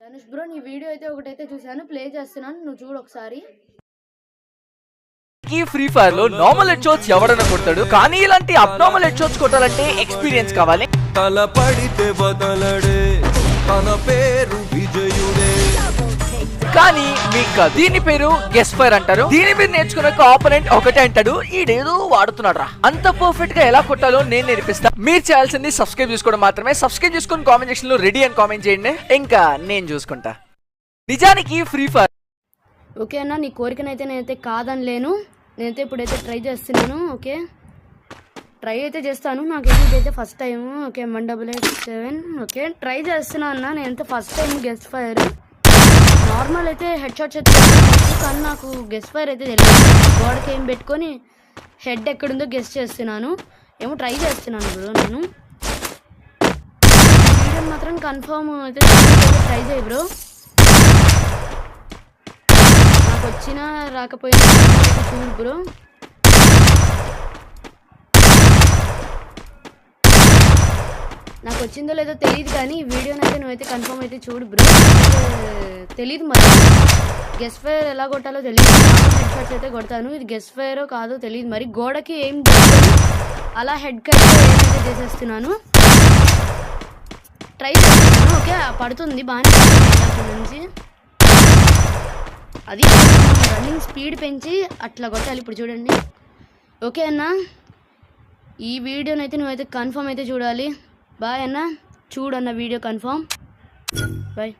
Dhanush bro నీ video అయితే ఒకటైతే చూసాను, ప్లే చేస్తున్నాను, నువ్వు చూడు ఒకసారి. ఈ ఫ్రీ ఫైర్ లో నార్మల్ హెడ్ షాట్స్ ఎవడన్నా కొడతాడు, కానీ ఇలాంటి అబ్నార్మల్ హెడ్ షాట్స్ కొట్టాలంటే ఎక్స్పీరియన్స్ కావాలి. తల పడితే బదలడే తన పేరు విజయుడే. కానీ మీకు దీని పేరు గెస్ ఫైర్ అంటారు. దీని మీద నేర్చుకున్న ఆపోనెంట్ ఒకటే అంటాడు, ఈడేదో వాడుతున్నాడు రా. అంత పర్ఫెక్ట్ గా ఎలా కొట్టాలో నేను నేర్పిస్తా. మీరు చేయాల్సింది సబ్స్క్రైబ్ చేసుకోవడం మాత్రమే. సబ్స్క్రైబ్ చేసుకుని కామెంట్ సెక్షన్ లో రెడీ అని కామెంట్ చేయండి, ఇంకా నేను చూసుకుంటా. నిజానికి ఫ్రీ ఫైర్ ఓకే అన్న, నీ కోరికనైతే నేనైతే కాదనిలేను. నేనైతే ఇప్పుడైతే ట్రై చేస్తున్నాను. ఓకే ట్రై అయితే చేస్తాను. నాకైతే ఇదైతే first time. Okay 1887. Okay try చేస్తున్నా అన్న. నేనైతే first time guest fire. Normal అయితే హెడ్ షాట్స్ అయితే కానీ నాకు గెస్ట్ ఫైర్ అయితే తెలియదు. గోడకి ఏం పెట్టుకొని హెడ్ ఎక్కడుందో గెస్ట్ చేస్తున్నాను. ఏమో ట్రై చేస్తున్నాను బ్రో. నేను వీడియో మాత్రం కన్ఫర్మ్ అయితే ట్రై చేయి బ్రో. నాకు వచ్చినా రాకపోయినా చూడు బ్రో. నాకు వచ్చిందో లేదో తెలియదు, కానీ ఈ వీడియోనైతే నువ్వైతే కన్ఫర్మ్ అయితే చూడు బ్రో. తెలీదు మరి గెస్ట్ ఫైర్ ఎలా కొట్టాలో తెలియదు. హెడ్ షాట్స్ అయితే కొడతాను. ఇది గెస్ట్ ఫైరో కాదో తెలియదు. మరి గోడకి ఏం అలా హెడ్ కట్ ఏమైతే చేసేస్తున్నాను. ట్రై చేస్తున్నాను. ఓకే పడుతుంది బాగానే నుంచి. అది రన్నింగ్ స్పీడ్ పెంచి అట్లా కొట్టాలి. ఇప్పుడు చూడండి. ఓకే అన్న, ఈ వీడియోనైతే నువ్వైతే కన్ఫర్మ్ అయితే చూడాలి. బాయ్ అన్న, చూడన్న వీడియో కన్ఫర్మ్. బాయ్.